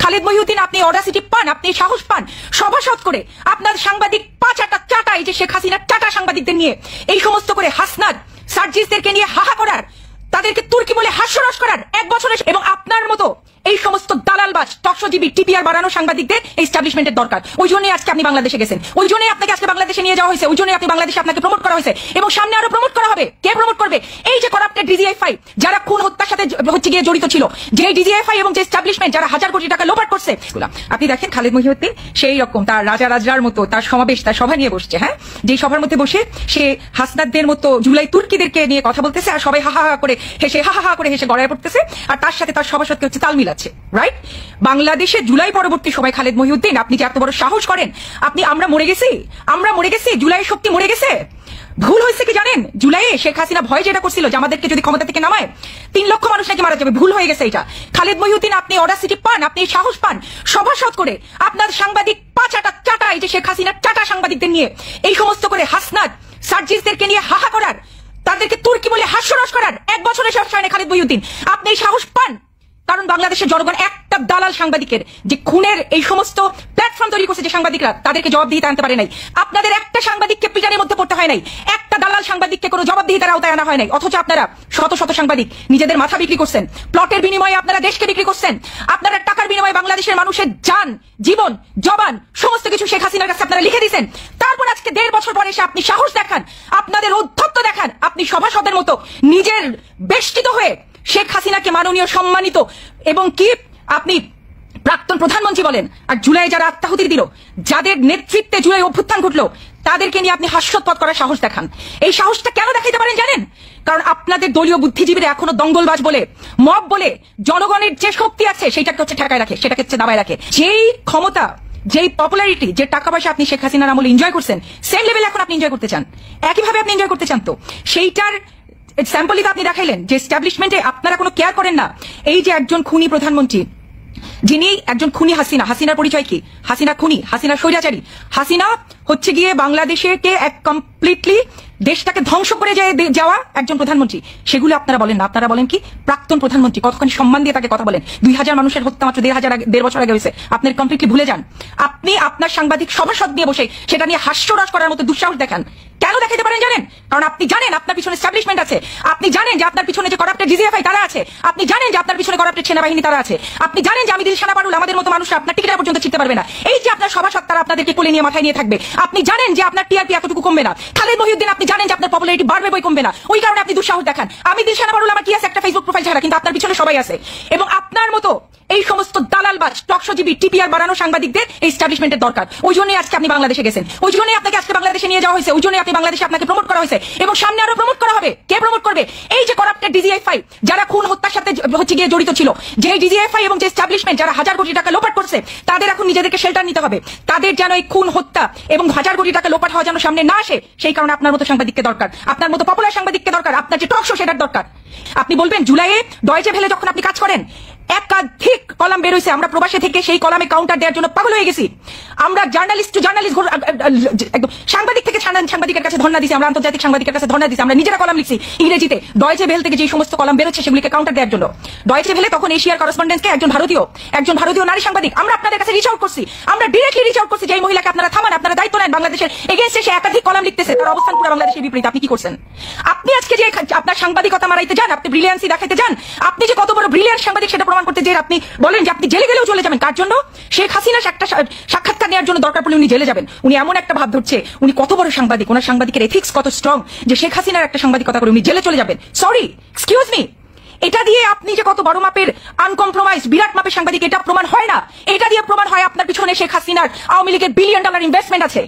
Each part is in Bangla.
খালিদ মহিউদ্দিন আপনি অডাসিটি পান, আপনি সাহস পান সভাসদ করে আপনার সাংবাদিক পাঁচাটা চাটা, এই যে শেখ হাসিনার চাটা সাংবাদিকদের নিয়ে এই সমস্ত করে হাসনাত সার্জিসদেরকে নিয়ে হাহা করার, তাদেরকে তুর্কি বলে হাস্যরস করার এক বছরের, এবং আপনার মতো এই সমস্ত দালালবাজ তৎসজীবী টিপিআর বাড়ানো সাংবাদিকদের এস্টাবলিশমেন্টের দরকার। ওই জন্যই আজকে আপনি বাংলাদেশে গেছেন, ওই জন্যই আপনাকে আজকে বাংলাদেশে নিয়ে যাওয়া হয়েছে, ওই জন্যই আপনি বাংলাদেশে আপনাকে প্রমোট করা হয়েছে এবং সামনে আরো প্রমোট করা হবে। কে প্রমোট করবে? এই যে করাপ্টেড ডিজিএফআই যারা খুন হত্যার সাথে হচ্ছে গিয়ে জড়িত ছিল, যে ডিজিএফআই এবং যে এস্টাবলিশমেন্ট যারা হাজার কোটি টাকা লোপাট করছে। আপনি দেখেন খালিদ মহিউদ্দিন সেই রকম তার রাজা রাজরার মতো তার সমাবেশ, তার সভা নিয়ে বসছে, হ্যাঁ, যে সভার মধ্যে বসে সে হাসনাতদের মতো জুলাই তুর্কিদেরকে নিয়ে কথা বলতেছে আর সবাই হাহা করে হেসে গড়ায় পড়তেছে, আর তার সাথে তার সভাসদকে হচ্ছে তাল মিলাচ্ছে, রাইট? বাংলাদেশে জুলাই পরবর্তী সময় খালিদ মহিউদ্দিন আপনি যে এত বড় সাহস করেন, আপনি আমরা মরে গেছি, জুলাইয়ের শক্তি মরে গেছে। ভুল হয়েছে কি জানেন? জুলাইয়ে শেখ হাসিনা ভয় যেটা করছিল যে আমাদেরকে যদি ক্ষমতা থেকে নামায় 3 লক্ষ মানুষ নাকি মারা যাবে, ভুল হয়ে গেছে এটা। খালিদ মহিউদ্দিন আপনি অডাসিটি পান, আপনি সাহস পান সভাসদ করে আপনার সাংবাদিক পাঁচাটা চাটা, এই যে শেখ হাসিনার চাটা সাংবাদিকদের নিয়ে এই সমস্ত করে হাসনাত সার্জিসদেরকে নিয়ে হাহা করার, তাদেরকে তুর্কি বলে হাস্যরস করার এক বছরের শেষ হয় না খালিদ মহিউদ্দিন। আপনি সাহস পান কারণ বাংলাদেশের জনগণ একটা দালাল সাংবাদিকের যে খুনের এই সমস্ত প্ল্যাটফর্ম তৈরি করছে, যে সাংবাদিকরা তাদেরকে জবাবদিহিতা আনতে পারে নাই। আপনাদের একটা সাংবাদিককে পিটানের মধ্যে পড়তে হয় নাই, একটা দালাল সাংবাদিককে কোনো জবাবদিহিতার আওতায় আনা হয় নাই। অথচ আপনারা শত শত সাংবাদিক নিজেদের মাথা বিক্রি করছেন, প্লটের বিনিময়ে আপনারা দেশকে বিক্রি করছেন, আপনারা টাকার বিনিময়ে বাংলাদেশের মানুষের জান, জীবন, জবান সমস্ত কিছু শেখ হাসিনার কাছে আপনারা লিখে দিয়েছেন। তারপর আজকে 1.5 বছর পরে এসে আপনি সাহস দেখান, আপনাদের ঔদ্ধত্য দেখান, আপনি সভাসদের মতো নিজের বেষ্টিত হয়ে শেখ হাসিনাকে মাননীয়, সম্মানিত এবং কি আপনি প্রাক্তন প্রধানমন্ত্রী বলেন, আর জুলাই যারা আত্মাহুতি দিল, যাদের নেতৃত্বে জুলাই অভ্যুত্থান ঘটলো, তাদেরকে নিয়ে আপনি হাস্যৎপদ করার সাহস দেখান। এই সাহসটা কেন দেখাইতে পারেন জানেন? কারণ আপনাদের দলীয় বুদ্ধিজীবীরা এখনো দঙ্গলবাজ বলে, মব বলে জনগণের যে শক্তি আছে সেটাকে হচ্ছে ঠেকায় রাখে, সেটাকে হচ্ছে দাবায় রাখে। যেই ক্ষমতা, যেই পপুলারিটি, যে টাকা পয়সা আপনি শেখ হাসিনার আমলে এনজয় করছেন, সেম লেভেলে এখন আপনি এনজয় করতে চান, একইভাবে আপনি এনজয় করতে চান। তো সেইটার স্যাম্পলই তো আপনি দেখাইলেন যে এস্টাবলিশমেন্টে আপনারা কোনো কেয়ার করেন না। এই যে একজন খুনি প্রধানমন্ত্রী, যিনি একজন খুনি হাসিনার পরিচয় কি? হাসিনা খুনি, হাসিনা স্বৈরাচারী, হাসিনা হচ্ছে গিয়ে বাংলাদেশকে এক কমপ্লিটলি দেশটাকে ধ্বংস করে যাওয়া একজন প্রধানমন্ত্রী। সেগুলো আপনারা বলেন না, আপনারা বলেন কি প্রাক্তন প্রধানমন্ত্রী, কতখানি সম্মান দিয়ে তাকে কথা বলেন। 2000 মানুষের হত্যা মাত্র 1.5 বছর আগে হয়েছে, আপনি কমপ্লিটলি ভুলে যান। আপনি আপনার সাংবাদিক সভাসদ নিয়ে বসে সেটা নিয়ে হাস্যরস করার মতো দুঃসাহস দেখান। কেন দেখাতে পারেন জানেন? কারণ আপনি জানেন আপনার পিছনে এস্টাবলিশমেন্ট আছে, আপনি জানেন যে আপনার পিছনে যে করাপ্টেড ডিজিএফআই তারা আছে, আপনি জানেন যে আপনার পিছনে করাপ্টেড সেনাবাহিনী তারা আছে, আপনি জানেন যে আমি দিলশানা পারুল আমাদের মতো মানুষ আপনার টিকিটা পর্যন্ত চিনতে পারবে না। এই যে আপনার সভাসদ তারা আপনাদেরকে কোলে নিয়ে মাথায় নিয়ে থাকবে, আপনি জানেন যে আপনার টিআরপি এতটুকু কমবে না। খালিদ মহিউদ্দিন আপনি জানেন যে আপনার পপুলারিটি বাড়বে বই কমবে না, ওই কারণে আপনি দুঃসাহস দেখান। আমি দিলশানা পারুল আমার কি আছে একটা ফেসবুক প্রোফাইল ছাড়া, কিন্তু আপনার পিছনে সবাই আছে। এবং আপনার মতো এই সমস্ত দালালবাজ টকশজীবী টিপিআর বাড়ানো সাংবাদিকদের এস্টাবলিশমেন্টের দরকার। ওই জন্যই আজকে আপনি বাংলাদেশে গেছেন, ওই জন্যই আপনাকে আজকে বাংলাদেশে নিয়ে যাওয়া হয়েছে, ওই জন্যই আপনি বাংলাদেশে আপনাকে প্রমোট করা হয়েছে এবং সামনে আরো প্রমোট করা হবে। কে প্রমোট করবে? এই যে করাপ্টেড ডিজিএফআই যারা খুন হত্যার সাথে হচ্ছে গিয়ে জড়িত ছিল, যে ডিজিএফআই এবং যে এস্টাবলিশমেন্ট যারা হাজার কোটি টাকা লোপাট করছে, তাদের এখন নিজেদেরকে শেল্টার নিতে হবে। তাদের যেন এই খুন হত্যা এবং হাজার কোটি টাকা লোপাট হওয়া যেন সামনে না আসে, সেই কারণে আপনার মতো সাংবাদিককে দরকার, আপনার মতো পপুলার সাংবাদিককে দরকার, আপনার যে টক শো সেটার দরকার। আপনি বলবেন জুলাইয়ে ডয়েচে ভেলে যখন আপনি কাজ করেন, একাধিক কলাম বের হয়েছে, আমরা প্রবাসে থেকে সেই কলামে কাউন্টার দেওয়ার জন্য পাগল হয়ে গেছি। আমরা জার্নালিস্ট টু জার্নালিস্ট, সাংবাদিক থেকে সাংবাদিকের কাছে ধর্ণা দিছি, আমরা আন্তর্জাতিক সাংবাদিকের কাছে ধর্ণা দিছি, আমরা নিজেরা কলাম লিখছি ইংরেজিতে ডয়েচে ভেল থেকে যে সমস্ত কলাম বেরোচ্ছে সেগুলিকে কাউন্টার দেওয়ার জন্য। ডয়েচে ভেলে তখন এশিয়ার করেসপন্ডেন্টকে একজন ভারতীয় নারী সাংবাদিক, আমরা আপনাদের কাছে রিচ আউট করছি, আমরা ডিরেক্টলি রিচ আউট করছি যে এই মহিলাকে আপনারা থামান, আপনারা দায়িত্ব নেন, বাংলাদেশের এগেইনস্টে সে একাধিক কলাম লিখতেছে, তার অবস্থান পুরো বাংলাদেশের বিপরীত। আপনি কি করছেন? আপনি আজকে যে আপনার সাংবাদিকতা মারাইতে যান, আপনি ব্রিলিয়ান্সি দেখাইতে যান, আপনি যে কত বড় ব্রিলিয়ান্ট সাংবাদিক সেটা প্রমাণ করতে যে আপনি বলেন যে আপনি জেলে গেলেও চলে যাবেন। কার জন্য? শেখ হাসিনা একটা সাক্ষাৎকার নেওয়ার জন্য দরকার পড়লে উনি জেলে যাবেন। উনি এমন একটা ভাব ধরছে উনি কত বড় সাংবাদিক, ওনার সাংবাদিকের এথিক্স কত স্ট্রং যে শেখ হাসিনার একটা সাংবাদিকতা করে উনি জেলে চলে যাবেন। সরি, এক্সকিউজ মি, এটা দিয়ে আপনি যে কত বড় মাপের আনকম্প্রোমাইজ বিরাট মাপের সাংবাদিক এটা প্রমাণ হয় না। এটা দিয়ে প্রমাণ হয় আপনার পিছনে শেখ হাসিনার আওয়ামী লীগের $1 বিলিয়ন ইনভেস্টমেন্ট আছে।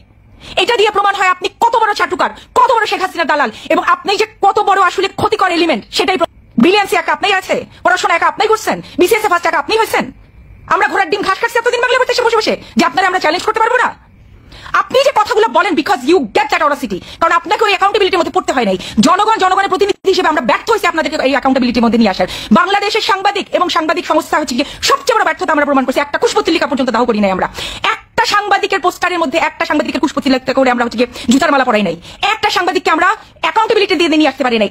এটা দিয়ে প্রমাণ হয় আপনি কত বড় চাটুকার, কত বড় শেখ হাসিনার দালাল, এবং আপনি যে কত বড় আসলে ক্ষতিকর এলিমেন্ট সেটাই। ব্রিলিয়ান্সি একা আপনি আছে, পড়াশোনা একা আপনি করছেন, বিসিএস এ ফার্স্ট একা আপনি হয়েছেন। আমরা ঘোড়ার ডিম ঘাস খাচ্ছি এতদিন বাংলা বসে বসে যে আপনারা আমরা চ্যালেঞ্জ করতে পারবো না। আপনি যে কথাগুলো বলেন because you get that audacity, কারণ আপনাকে ওই অ্যাকাউন্টেবিলিটির মধ্যে পড়তে হয় নাই। জনগণের প্রতিনিধি হিসেবে আমরা ব্যর্থ হয়েছি আপনাদেরকে এই অ্যাকাউন্টেবিলিটির মধ্যে নিয়ে আসার। বাংলাদেশের সাংবাদিক এবং সাংবাদিক সংস্থা হচ্ছে সবচেয়ে বড় ব্যর্থতা আমরা প্রমাণ করছি। একটা কুশপুত্তলিকা পর্যন্ত দাহ করি নাই আমরা। একটা সাংবাদিকের পোস্টারের মধ্যে একটা সাংবাদিকের কুশপুতি লাগতে করে আমরা হচ্ছে জুতার মালা পরাই নাই, একটা সাংবাদিককে আমরা অ্যাকাউন্টেবিলিটি দিয়ে নিয়ে আসতে পারি নাই।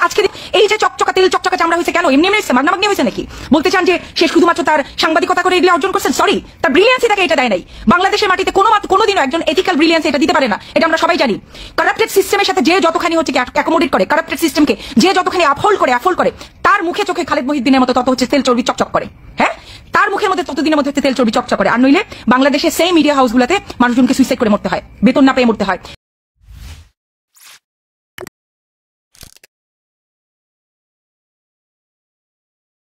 আজকে এই যে চকচকা তেল চকচকা চামড়া হয়েছে কেন? এমনি হয়েছে, মাগনামাগনি হয়েছে নাকি? বলতে চান যে সে শুধুমাত্র তার সাংবাদিকতা করে এগুলো অর্জন করছেন? সরি, তার ব্রিলিয়ান্সই তাকে এটা দেয় নাই। বাংলাদেশের মাটিতে কোনোদিনও একজন এথিক্যাল ব্রিলিয়ান্স এটা দিতে পারে না, এটা আমরা সবাই জানি। কারাপ্টেড সিস্টেমের সাথে যে যতখানি হচ্ছে অ্যাকোমোডেট করে, কারাপ্টেড সিস্টেমকে যে যতখানি আফোল্ড করে তার মুখে চোখে খালেদ মহিউদ্দিনের মতো তত হচ্ছে তেল চর্বি চকচক করে। হ্যাঁ, তার মুখের মধ্যে ততদিনের মধ্যে তেল চর্বি চকচক করে। আর নইলে বাংলাদেশের সেই মিডিয়া হাউসগুলোতে মানুষজনকে সুইসাইড করে মরতে হয়, বেতন না পেয়ে মরতে হয়।